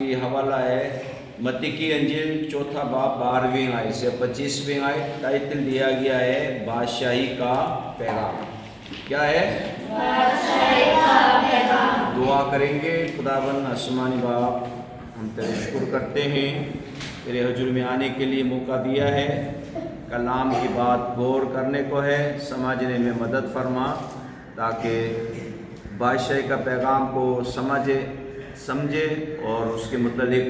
یہ حوالہ ہے متی کی انجیل چوتھا باب 12ویں آیت سے 25ویں آیت. ٹائٹل دیا گیا ہے بادشاہی کا پیغام. کیا ہے؟ بادشاہی کا پیغام. دعا کریں گے. خداوند آسمانی باپ، ہم تیرے شکر کرتے ہیں تیرے حضور میں آنے کے لیے موقع دیا ہے. کلام کی بات غور کرنے کو ہے، سمجھنے میں مدد فرما تاکہ بادشاہی کا پیغام کو سمجھے اور اس کے متعلق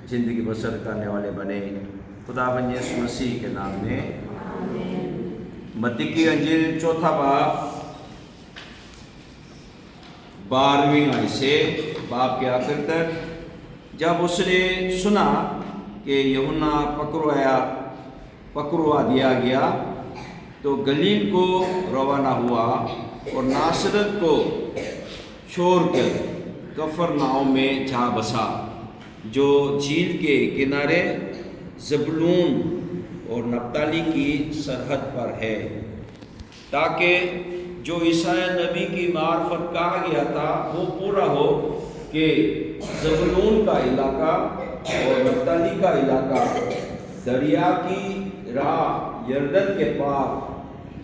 زندگی بسر کرنے والے بنے. خداوند یسوع مسیح کے نام میں متی کی انجیل چوتھا باب 12ویں آیت سے باب کے آخر تک. جب اس نے سنا کہ یوحنا پکڑوا دیا گیا تو گلیل کو روانہ ہوا اور ناصرت کو چھوڑ کر کفرناؤم میں جا بسا جو جھیل کے کنارے زبولون اور نپتالی کی سرحد پر ہے، تاکہ جو عیسائی نبی کی معرفت کہا گیا تھا وہ پورا ہو کہ زبولون کا علاقہ اور نپتالی کا علاقہ دریا کی راہ یردن کے پار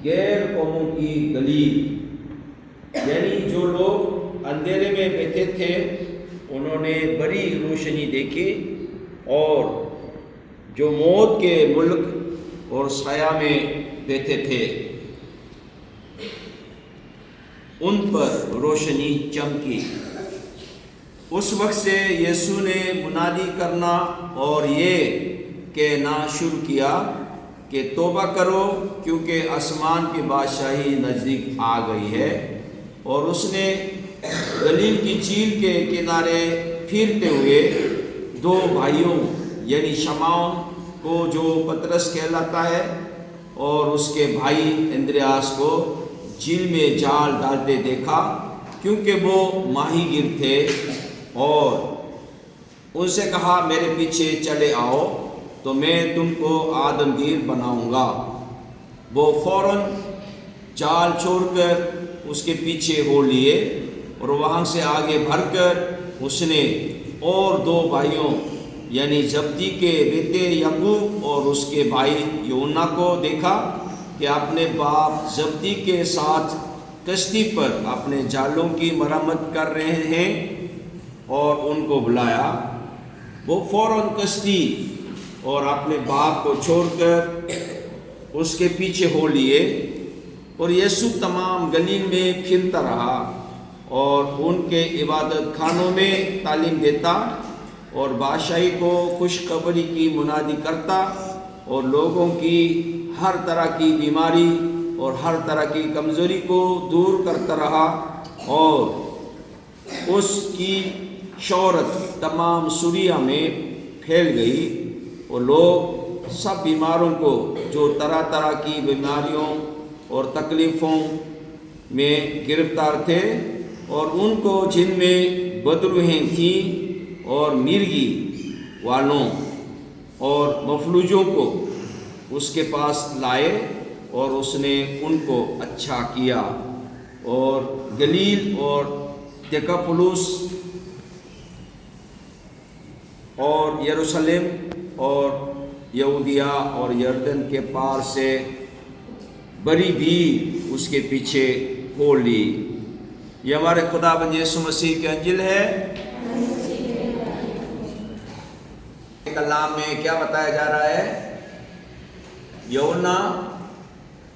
غیر قوموں کی گلیل، یعنی جو لوگ اندھیرے میں بیٹھے تھے انہوں نے بڑی روشنی دیکھی، اور جو موت کے ملک اور سایہ میں بیٹھے تھے ان پر روشنی چمکی. اس وقت سے یسوع نے منادی کرنا اور یہ کہنا شروع کیا کہ توبہ کرو کیونکہ آسمان کی بادشاہی نزدیک آ گئی ہے. اور اس نے گلیل کی جھیل کے کنارے پھرتے ہوئے دو بھائیوں یعنی شمعون کو جو پترس کہلاتا ہے اور اس کے بھائی اندریاس کو جھیل میں جال ڈالتے دیکھا، کیونکہ وہ ماہی گیر تھے، اور ان سے کہا میرے پیچھے چلے آؤ تو میں تم کو آدم گیر بناؤں گا. وہ فوراً جال چھوڑ کر اس کے پیچھے ہو لیے، اور وہاں سے آگے بڑھ کر اس نے اور دو بھائیوں یعنی زبدی کے بیٹے یعقوب اور اس کے بھائی یوحنا کو دیکھا کہ اپنے باپ زبدی کے ساتھ کشتی پر اپنے جالوں کی مرمت کر رہے ہیں، اور ان کو بلایا. وہ فوراً کشتی اور اپنے باپ کو چھوڑ کر اس کے پیچھے ہو لیے، اور یسوع تمام گلیل میں پھرتا رہا اور ان کے عبادت خانوں میں تعلیم دیتا اور بادشاہی کو خوشخبری کی منادی کرتا، اور لوگوں کی ہر طرح کی بیماری اور ہر طرح کی کمزوری کو دور کرتا رہا. اور اس کی شہرت تمام سوریہ میں پھیل گئی، اور لوگ سب بیماروں کو جو طرح طرح کی بیماریوں اور تکلیفوں میں گرفتار تھے، اور ان کو جن میں بدروہیں تھیں اور مرگی والوں اور مفلوجوں کو اس کے پاس لائے، اور اس نے ان کو اچھا کیا. اور گلیل اور دیکاپولوس اور یروشلم اور یہودیہ اور یردن کے پار سے بڑی بھی اس کے پیچھے ہو لی. یہ ہمارے خداوند یسوع مسیح کی انجیل ہے. کلام میں کیا بتایا جا رہا ہے؟ یوحنا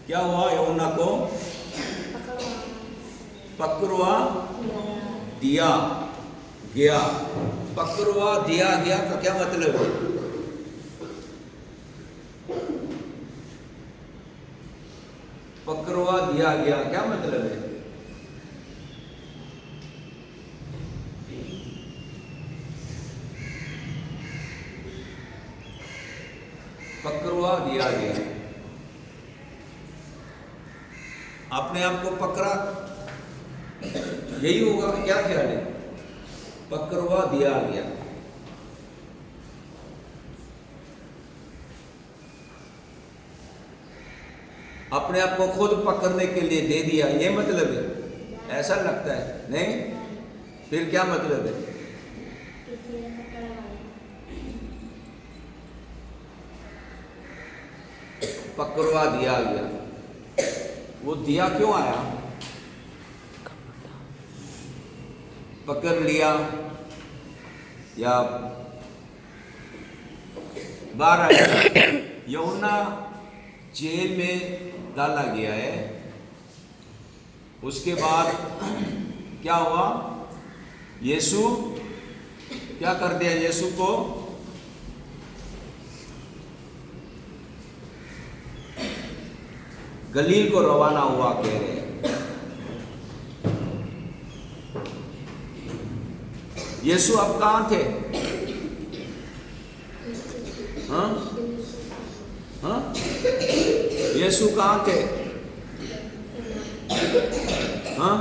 کیا ہوا؟ یوحنا کو پکڑوا دیا گیا. پکڑوا دیا گیا کا کیا مطلب ہے؟ پکڑوا دیا گیا کیا مطلب ہے؟ پکڑوا دیا گیا. آپ نے آپ کو پکڑا، یہی ہوگا. کیا خیال ہے؟ پکڑوا دیا گیا. اپنے آپ کو خود پکڑنے کے لیے دے دیا، یہ مطلب ہے؟ ایسا لگتا ہے نہیں؟ پھر کیا مطلب ہے؟ पकड़वा दिया गया। वो दिया क्यों आया? पकड़ लिया या बाहर आया? यूहन्ना जेल में डाला गया है। उसके बाद क्या हुआ? यीशु क्या कर दिया? यीशु को गलील को रवाना हुआ, कह रहे हैं। यीशु अब कहाँ थे? हाँ हाँ, यीशु कहाँ थे? हाँ,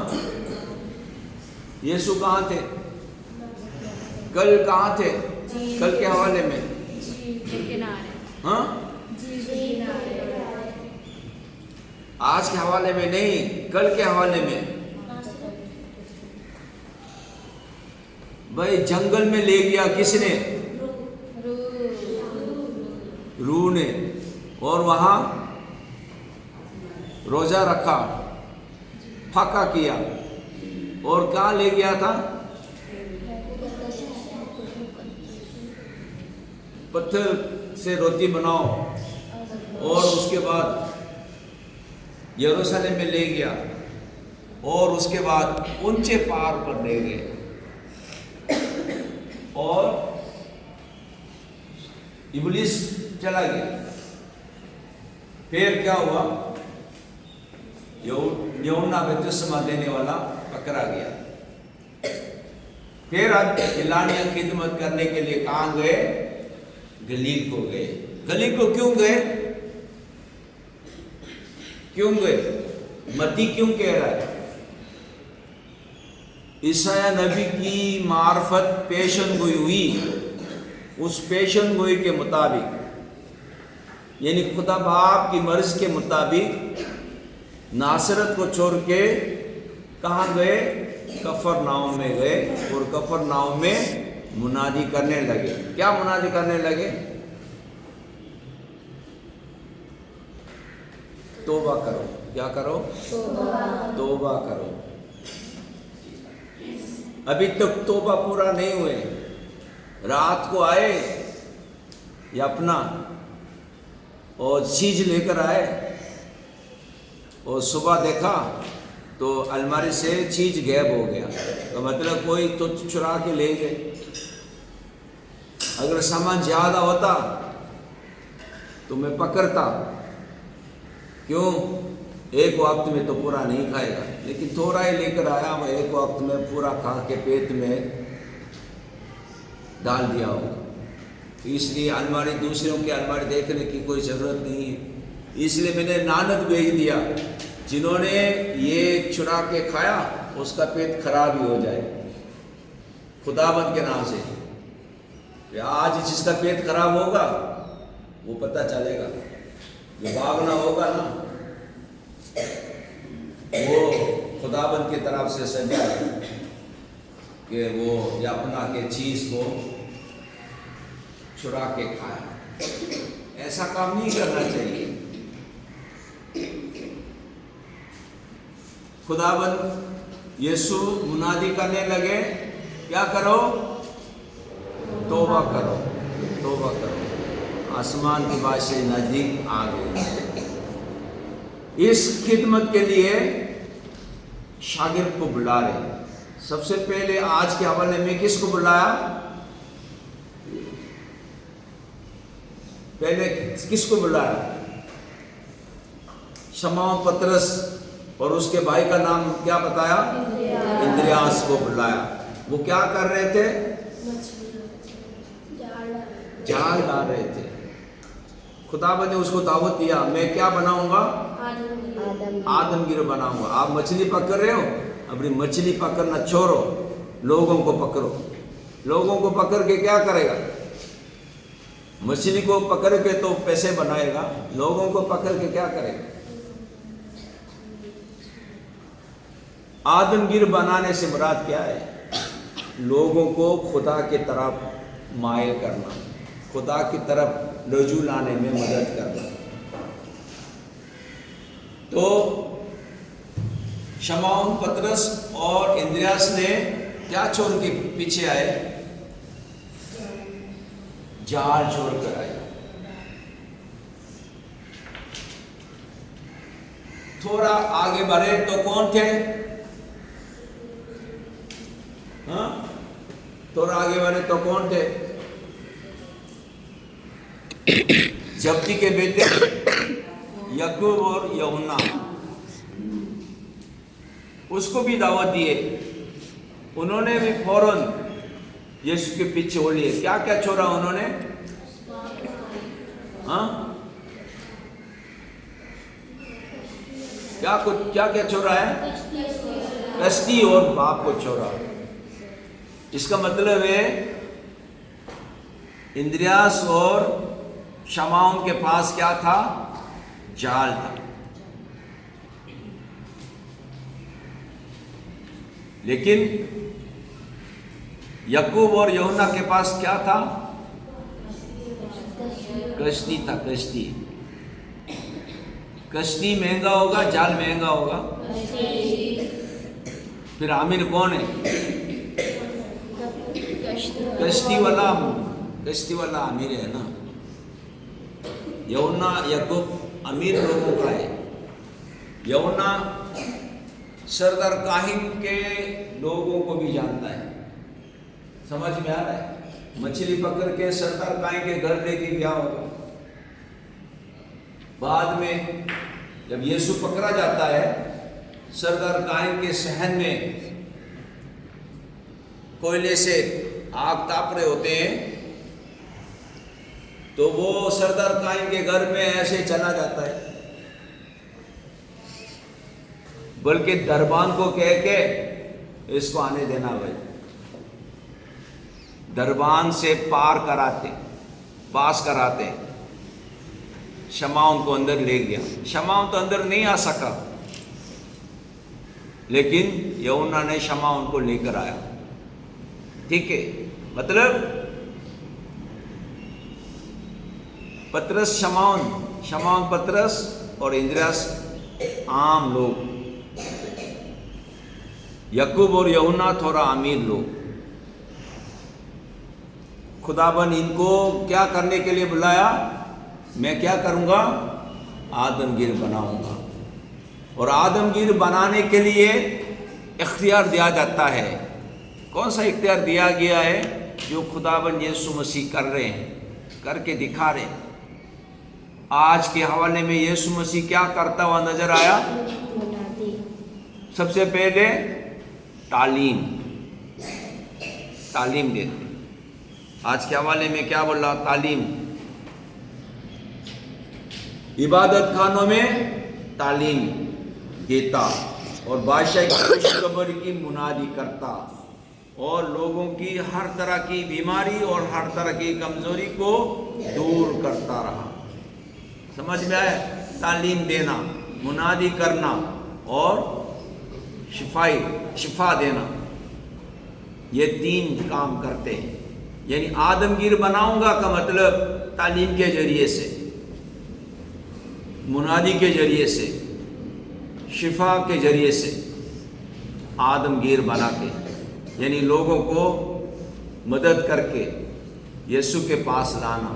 यीशु कहाँ थे? कल कहाँ थे? कल के हवाले में? हाँ, आज के हवाले में नहीं, कल के हवाले में। भाई जंगल में ले गया किसने? रूह ने। और वहां रोजा रखा, फाका किया। और कहाँ ले गया था? पत्थर से रोटी बनाओ। और उसके बाद यरूशलेम में ले गया। और उसके बाद ऊंचे पहाड़ पर ले गए। और इब्लीस चला गया। फिर क्या हुआ? यूहन्ना बपतिस्मा देने वाला पकड़ा गया। फिर अब एलानिया खिदमत करने के लिए कहाँ गए? गलील को गए। गलील को क्यों गए? क्यों गए? मत्ती क्यों कह रहा है? ईसाया नबी की मार्फत पेशन गोई हुई। उस पेशन गोई के मुताबिक, यानी खुदा बाप की मर्ज के मुताबिक नासरत को छोड़ के कहाँ गए? कफरनाउम में गए। और कफरनाउम में मुनादी करने लगे। क्या मुनादी करने लगे? तौबा करो। क्या करो? तौबा करो। अभी तक तौबा पूरा नहीं हुए। रात को आए या अपना और चीज लेकर आए, और सुबह देखा तो अलमारी से चीज गायब हो गया। तो मतलब कोई तो चुरा के ले गए। अगर सामान ज्यादा होता तो मैं पकड़ता। क्यों? एक वक्त में तो पूरा नहीं खाएगा, लेकिन थोड़ा ही लेकर आया। वह एक वक्त में पूरा खा के पेट में डाल दिया होगा। इसलिए अलमारी, दूसरों की अलमारी देखने की कोई ज़रूरत नहीं है। इसलिए मैंने नानत भेज दिया। जिन्होंने ये चुरा के खाया उसका पेट खराब ही हो जाए, खुदाबंद के नाम से। आज जिसका पेट खराब होगा वो पता चलेगा। जो भागना होगा ना, वो खुदाबंद की तरफ से सजा है कि वो यापना के चीज को चुरा के खाया। ऐसा काम नहीं करना चाहिए। खुदाबंद यीशु मुनादी करने लगे, क्या करो? तौबा करो, तौबा करो। आसमान की बादशाही नजदीक आ गई। इस खिदमत के लिए शागिर्द को बुला रहे। सबसे पहले आज के हवाले में किसको बुलाया? पहले किसको बुलाया? शमौन पतरस और उसके भाई का नाम क्या बताया? इंद्रियास को बुलाया। वो क्या कर रहे थे? जाल डाल रहे थे। खुदाबंद ने उसको दावत दिया, मैं क्या बनाऊंगा? आदमगीर बनाऊंगा। आप मछली पकड़ रहे हो, अपनी मछली पकड़ना छोड़ो, लोगों को पकड़ो। लोगों को पकड़ के क्या करेगा? मछली को पकड़ के तो पैसे बनाएगा, लोगों को पकड़ के क्या करेगा? आदमगीर बनाने से मुराद क्या है? लोगों को खुदा की तरफ माइल करना, खुदा की तरफ रजू लाने में मदद करना। تو شمعون، پطرس اور اندریاس نے کیا چھوڑ کے پیچھے آئے؟ جال چھوڑ کر آئے۔ تھوڑا آگے بڑھے تو کون تھے؟ ہاں، تھوڑا آگے بڑھے تو کون تھے؟ زبدی کے بیٹے یعقوب اور یوحنا، اس کو بھی دعوت دیے، انہوں نے بھی فوراً یسوع کے پیچھے ہو لیے۔ کیا کیا چھوڑا انہوں نے؟ ہاں، کیا کیا چھوڑا ہے؟ کشتی اور باپ کو چھوڑا۔ اس کا مطلب ہے اندریاس اور شمعون کے پاس کیا تھا؟ جال تھا، لیکن یعقوب اور یوحنا کے پاس کیا تھا؟ کشتی تھا، کشتی۔ کشتی مہنگا ہوگا، جال مہنگا ہوگا؟ پھر امیر کون ہے؟ کشتی والا امیر ہے نا۔ یوحنا، یعقوب امیر لوگوں کا ہے۔ یوحنا سردار کاہن کے لوگوں کو بھی جانتا ہے، سمجھ میں آ رہا ہے؟ مچھلی پکڑ کے سردار کاہن کے گھر لے کے گیا ہوگا۔ بعد میں جب یسوع پکڑا جاتا ہے، سردار کاہن کے صحن میں کوئلے سے آگ تاپ رہے ہوتے ہیں، تو وہ سردار کاہن کے گھر میں ایسے چلا جاتا ہے، بلکہ دربان کو کہہ کے اس کو آنے دینا بھائی، دربان سے پاس کراتے۔ شمعون کو اندر لے گیا۔ شمعون تو اندر نہیں آ سکا، لیکن یوحنا نے شمعون کو لے کر آیا۔ ٹھیک ہے، مطلب پطرس شمعون پطرس اور اندریاس عام لوگ، یعقوب اور یوحنا تھوڑا امیر لوگ۔ خداوند ان کو کیا کرنے کے لیے بلایا؟ میں کیا کروں گا؟ آدمگیر بناؤں گا۔ اور آدمگیر بنانے کے لیے اختیار دیا جاتا ہے۔ کون سا اختیار دیا گیا ہے؟ جو خداوند یسوع مسیح کر رہے ہیں، کر کے دکھا رہے ہیں۔ آج کے حوالے میں یسوع مسیح کیا کرتا ہوا نظر آیا؟ سب سے پہلے تعلیم دیتے۔ آج کے حوالے میں کیا بولا؟ تعلیم۔ عبادت خانوں میں تعلیم دیتا اور بادشاہ کی خوشخبری کی منادی کرتا، اور لوگوں کی ہر طرح کی بیماری اور ہر طرح کی کمزوری کو دور کرتا رہا۔ سمجھ میں آئے؟ تعلیم دینا، منادی کرنا اور شفا دینا، یہ تین کام کرتے ہیں۔ یعنی آدمگیر بناؤں گا کا مطلب تعلیم کے ذریعے سے، منادی کے ذریعے سے، شفا کے ذریعے سے آدمگیر بنا کے، یعنی لوگوں کو مدد کر کے یسوع کے پاس لانا،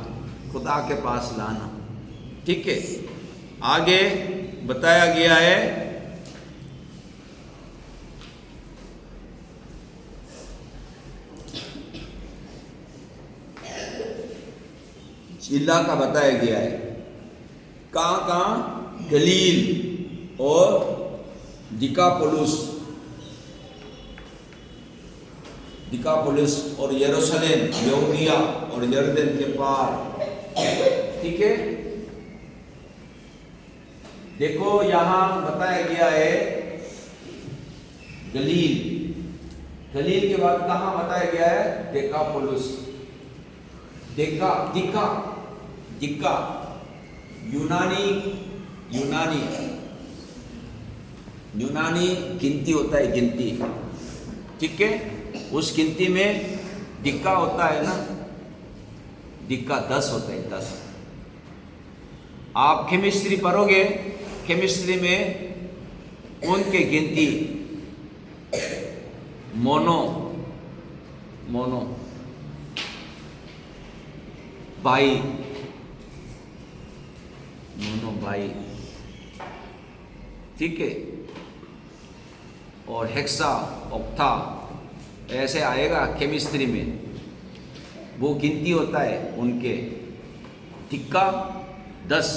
خدا کے پاس لانا۔ ٹھیک ہے، آگے بتایا گیا ہے علاقہ بتایا گیا ہے، کہاں؟ گلیل اور دیکاپولس اور یروشلم، یہودیہ اور یردن کے پار۔ ٹھیک ہے، دیکھو یہاں بتایا گیا ہے گلیل کے بعد کہاں بتایا گیا ہے؟ دیکاپولس۔ دکا یونانی گنتی ہوتا ہے، گنتی۔ ٹھیک ہے، اس گنتی میں دکا ہوتا ہے نا، دکا 10 ہوتا ہے، 10۔ آپ کیمسٹری پڑھو گے، केमिस्ट्री में उनके गिनती मोनो बाई ठीक है, और हेक्सा ऑक्टा ऐसे आएगा केमिस्ट्री में, वो गिनती होता है उनके। टिक्का 10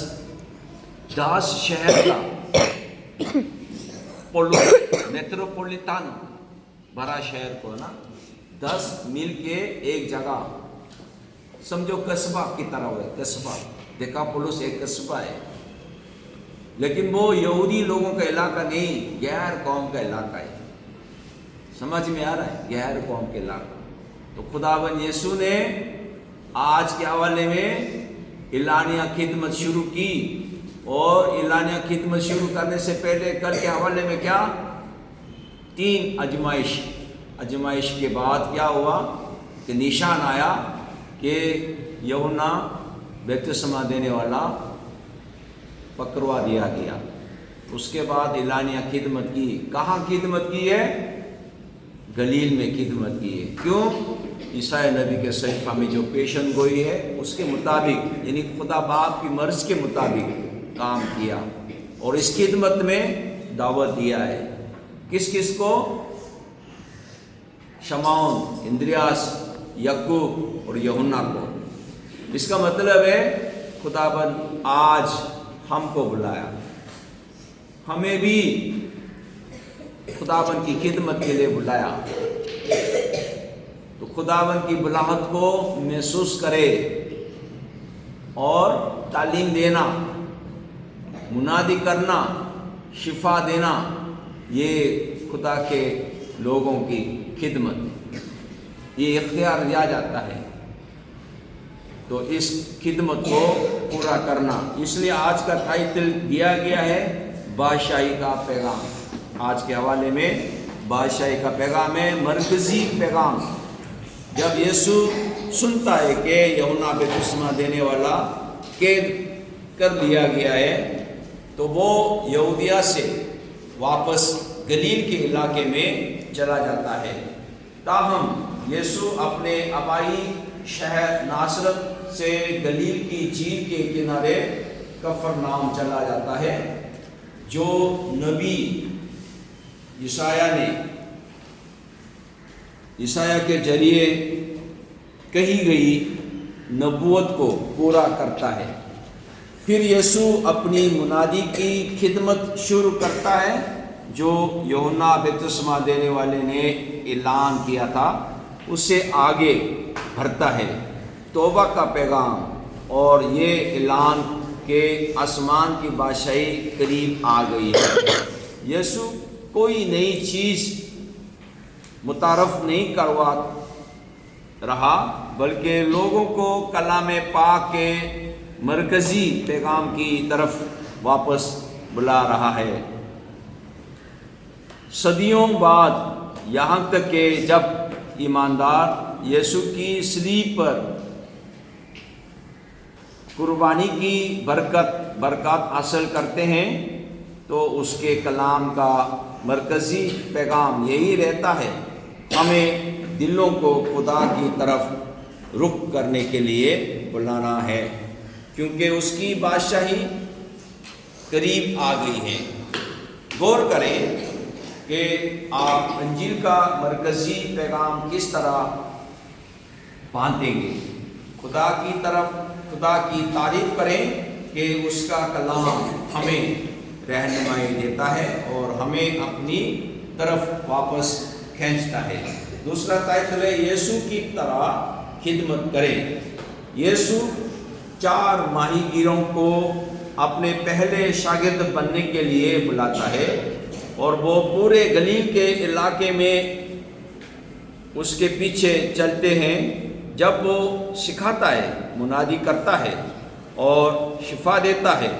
शहर का मेट्रोपोलिटन बड़ा शहर को ना 10 मिल के एक जगह, समझो कस्बा की तरह है। कस्बा डेकापोलिस एक कस्बा है, लेकिन वो यहूदी लोगों का इलाका नहीं, गैर कौम का इलाका है। समझ में आ रहा है? गैर कौम के इलाका। तो खुदाबंद यीशु ने आज के हवाले में इलानिया खिदमत शुरू की, और इलानिया खिदमत शुरू करने से पहले कल के हवाले में क्या 3 आजमाइश के बाद क्या हुआ कि निशान आया कि यूहन्ना बपतिस्मा देने वाला पकड़वा दिया गया। उसके बाद इलानिया खिदमत की। कहाँ खिदमत की है? गलील में खिदमत की है। क्यों? ईसाई नबी के सहीफा में जो पेशन गोई है उसके मुताबिक, यानी खुदा बाप की मर्ज के मुताबिक काम किया, और इस खिदमत में दावत दिया है। किस किस को? शमौन, इंद्रियास, यकूब और यूहन्ना को। इसका मतलब है खुदाबंद आज हमको बुलाया, हमें भी खुदाबंद की खिदमत के लिए बुलाया। तो खुदाबंद की बुलाहट को महसूस करे और तालीम देना, मुनादी करना, शिफा देना, ये खुदा के लोगों की खिदमत, ये इख्तियार दिया जाता है। तो इस खिदमत को पूरा करना, इसलिए आज का टाइटल दिया गया है बादशाही का पैगाम। आज के हवाले में बादशाही का पैगाम है, मरकजी पैगाम। जब यीशु सुनता है कि यूहन्ना बपतिस्मा देने वाला कैद कर लिया गया है, तो वो यहूदिया से वापस गलील के इलाके में चला जाता है। ताहम यीशु अपने आबाई शहर नासरत से गलील की झील के किनारे कफरनाम चला जाता है, जो नबी यशायाह के जरिए कही गई नबूवत को पूरा करता है। फिर यीशु अपनी मुनादी की खिदमत शुरू करता है, जो यूहन्ना बपतिस्मा देने वाले ने ऐलान किया था, उससे आगे बढ़ता है तौबा का पैगाम, और ये ऐलान के आसमान की बादशाही करीब आ गई है। यीशु कोई नई चीज़ मुतारफ नहीं करवा रहा, बल्कि लोगों को कलाम पाक के मरकज़ी पैगाम की तरफ वापस बुला रहा है। सदियों बाद, यहाँ तक कि जब ईमानदार यीशु की सलीब पर कुर्बानी की बरकत हासिल करते हैं, तो उसके कलाम का मरकज़ी पैगाम यही रहता है, हमें दिलों को खुदा की तरफ रुख करने के लिए बुलाना है, क्योंकि उसकी बादशाही करीब आ गई है। गौर करें कि आप अंजील का मरकज़ी पैगाम किस तरह बांधेंगे। खुदा की तरफ, खुदा की तारीफ करें कि उसका कलाम हमें रहनुमाई देता है और हमें अपनी तरफ वापस खींचता है। दूसरा टाइटल है यीशु की तरह खिदमत करें। यीशु 4 माहीगीरों को अपने पहले शागिर्द बनने के लिए बुलाता है, और वो पूरे गलील के इलाके में उसके पीछे चलते हैं। जब वो सिखाता है, मुनादी करता है और शिफा देता है,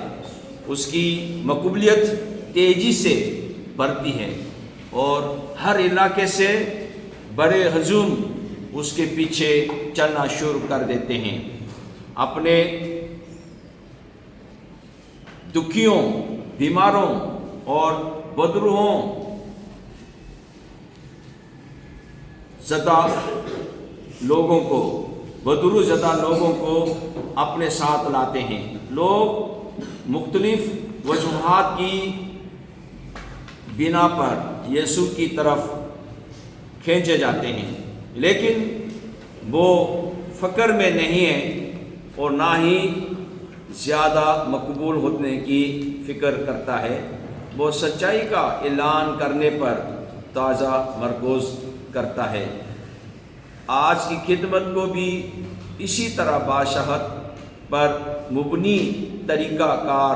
उसकी मकबूलियत तेज़ी से बढ़ती है, और हर इलाके से बड़े हजूम उसके पीछे चलना शुरू कर देते हैं। अपने दुखियों बीमारों और बदरूहों ज़दा बदरू ज़दा लोगों को अपने साथ लाते हैं। लोग मुख्तलिफ वजूहात की बिना पर यीशु की तरफ खींचे जाते हैं, लेकिन वो फ़क्र में नहीं है और ना ही ज़्यादा मकबूल होने की फ़िक्र करता है। वो सच्चाई का ऐलान करने पर ताज़ा मरकूज़ करता है। आज की खिदमत को भी इसी तरह बादशाहत पर मुबनी तरीक़ाकार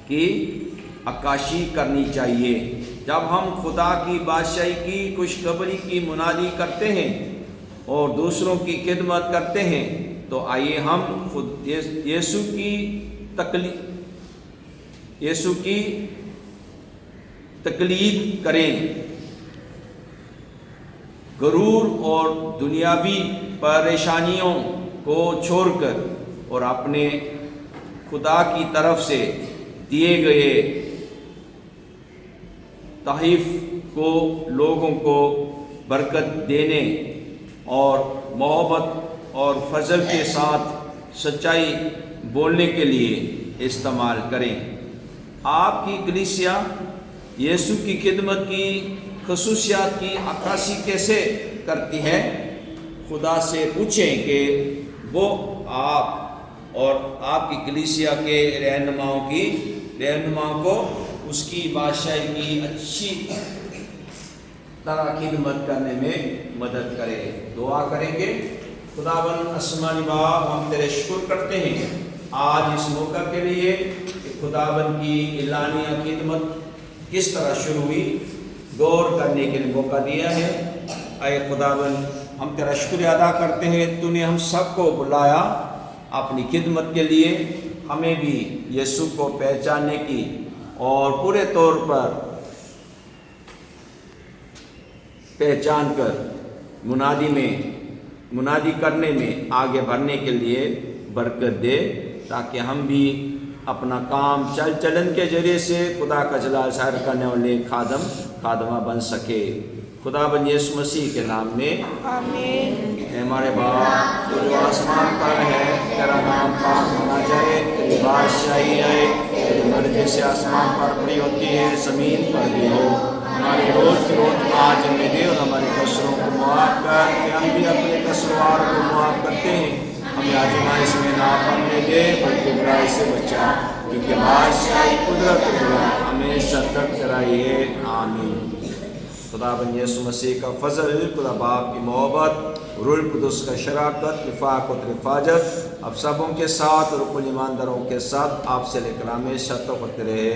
की अक्काशी करनी चाहिए। जब हम खुदा की बादशाही की खुशखबरी की मुनादी करते हैं और दूसरों की खिदमत करते हैं, तो आइए हम खुद यीशु की तकलीद करें। गरूर और दुनियावी परेशानियों को छोड़कर और अपने खुदा की तरफ से दिए गए तहफ़ को लोगों को बरकत देने और मोहब्बत और फजल के साथ सच्चाई बोलने के लिए इस्तेमाल करें। आपकी कलीसिया यीशु की खिदमत की खसूसियात की अक्कासी कैसे करती है? खुदा से पूछें कि वो आप और आपकी कलीसिया के रहनुमाओं को उसकी बादशाही की अच्छी तरह खिदमत करने में मदद करे। दुआ करेंगे। खुदावन आसमानी बाप, हम तेरे शुक्र करते हैं आज इस मौका के लिए कि खुदावन की इलानिया खिदमत किस तरह शुरू हुई, गौर करने के लिए मौका दिया है। आए खुदावन, हम तेरा शुक्रिया अदा करते हैं, तूने हम सबको बुलाया अपनी खिदमत के लिए। हमें भी यीशु को पहचानने की और पूरे तौर पर पहचान कर मुनादी करने में आगे बढ़ने के लिए बरकत दे, ताकि हम भी अपना काम चलन के जरिए से खुदा का जलाल ज़ाहिर करने वाले खादमा बन सके। खुदा बन यीशु मसीह के नाम में आमीन। हमारे बाप जो आसमान पर है, तेरा नाम पाक होना जाए, तेरी बादशाही आए, तेरी मर्जी से आसमान पर पूरी होती है, ज़मीन पर भी हो। हमारे रोज़ आज हमें दे और हमारे कसूरों को मुआफ़ कर, कि हम भी अपने कसूरवार को मुआफ़ करते हैं। हमें आज़माइश में ना पड़ने दे, बल्कि बुराई से बचा, क्योंकि बादशाही कुदरत हमेशा तक कराई है। आमीन। खुदा बन यीशु मसीह का फजल, खुदा बाप की मोहब्बत, रूह कुदस का शराकत, रिफ़ाक़त और हिफाजत अब सबों के साथ और कुल ईमानदारों के साथ आपसे लेकर हमेशा तक होते रहे।